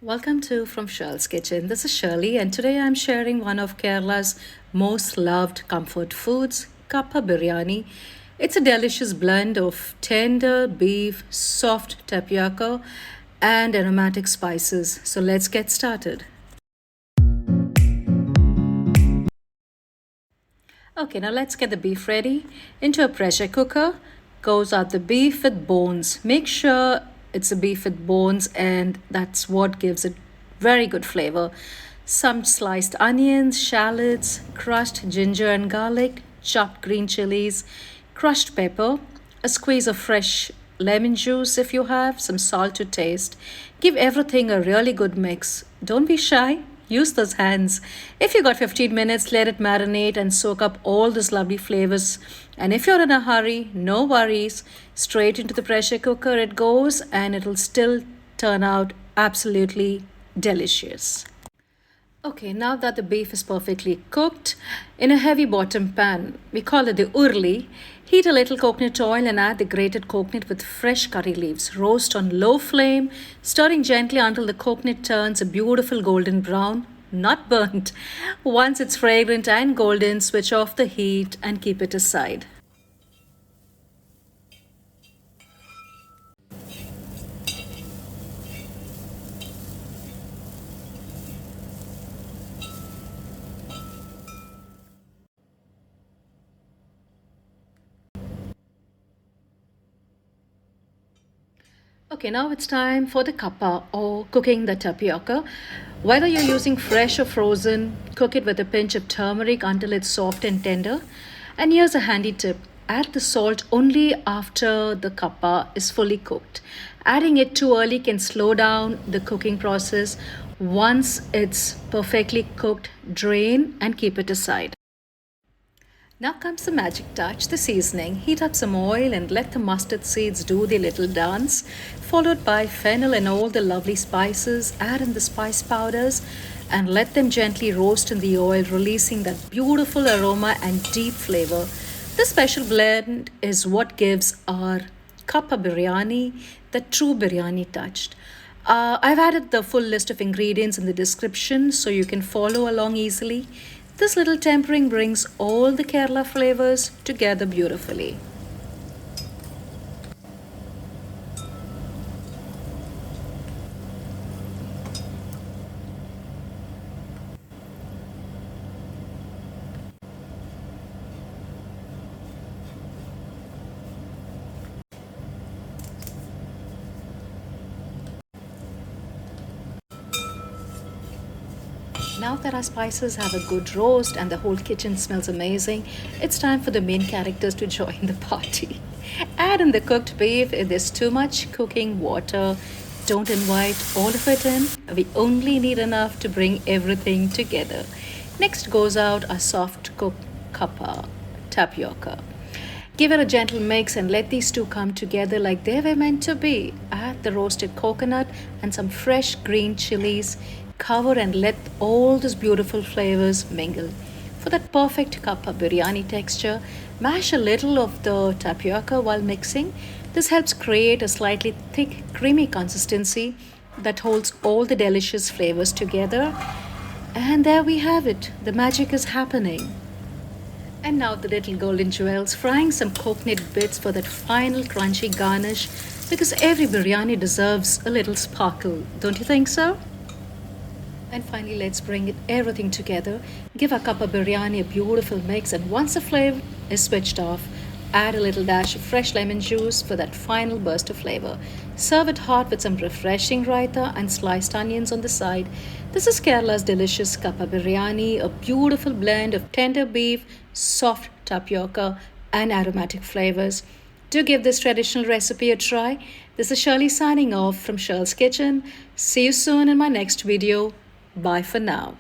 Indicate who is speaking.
Speaker 1: Welcome to From Shirl's Kitchen. This is Shirley, and today I'm sharing one of Kerala's most loved comfort foods, Kappa Biryani. It's a delicious blend of tender beef, soft tapioca, and aromatic spices. So let's get started. Okay, now let's get the beef ready. Into a pressure cooker goes out the beef with bones. Make sure it's a beef with bones, and that's what gives it very good flavor. Some sliced onions, shallots, crushed ginger and garlic, chopped green chilies, crushed pepper, a squeeze of fresh lemon juice if you have, some salt to taste. Give everything a really good mix. Don't be shy. Use those hands. If you got 15 minutes, let it marinate and soak up all those lovely flavors. And if you're in a hurry, no worries. Straight into the pressure cooker it goes, and it'll still turn out absolutely delicious. Okay, now that the beef is perfectly cooked, in a heavy bottom pan, we call it the urli, heat a little coconut oil and add the grated coconut with fresh curry leaves. Roast on low flame, stirring gently until the coconut turns a beautiful golden brown, not burnt. Once it's fragrant and golden, switch off the heat and keep it aside. Okay, now it's time for the kappa or cooking the tapioca. Whether you're using fresh or frozen, cook it with a pinch of turmeric until it's soft and tender. And here's a handy tip, add the salt only after the kappa is fully cooked. Adding it too early can slow down the cooking process. Once it's perfectly cooked, drain and keep it aside. Now comes the magic touch, the seasoning. Heat up some oil and let the mustard seeds do their little dance, followed by fennel and all the lovely spices. Add in the spice powders and let them gently roast in the oil, releasing that beautiful aroma and deep flavor. This special blend is what gives our Kappa Biryani the true biryani touch. I've added the full list of ingredients in the description so you can follow along easily. This little tempering brings all the Kerala flavors together beautifully. Now that our spices have a good roast and the whole kitchen smells amazing, it's time for the main characters to join the party. Add in the cooked beef. If there's too much cooking water, don't invite all of it in. We only need enough to bring everything together. Next goes out a soft cooked kappa, tapioca. Give it a gentle mix and let these two come together like they were meant to be. Add the roasted coconut and some fresh green chilies. Cover and let all those beautiful flavors mingle. For that perfect kappa biryani texture, mash a little of the tapioca while mixing. This helps create a slightly thick, creamy consistency that holds all the delicious flavors together. And there we have it. The magic is happening. And now the little golden jewels, frying some coconut bits for that final crunchy garnish, because every biryani deserves a little sparkle. Don't you think so? And finally, let's bring everything together. Give our kappa biryani a beautiful mix, and once the flame is switched off, add a little dash of fresh lemon juice for that final burst of flavor. Serve it hot with some refreshing raita and sliced onions on the side. This is Kerala's delicious kappa biryani, a beautiful blend of tender beef, soft tapioca, and aromatic flavors. Do give this traditional recipe a try. This is Shirley signing off from Shirl's Kitchen. See you soon in my next video. Bye for now.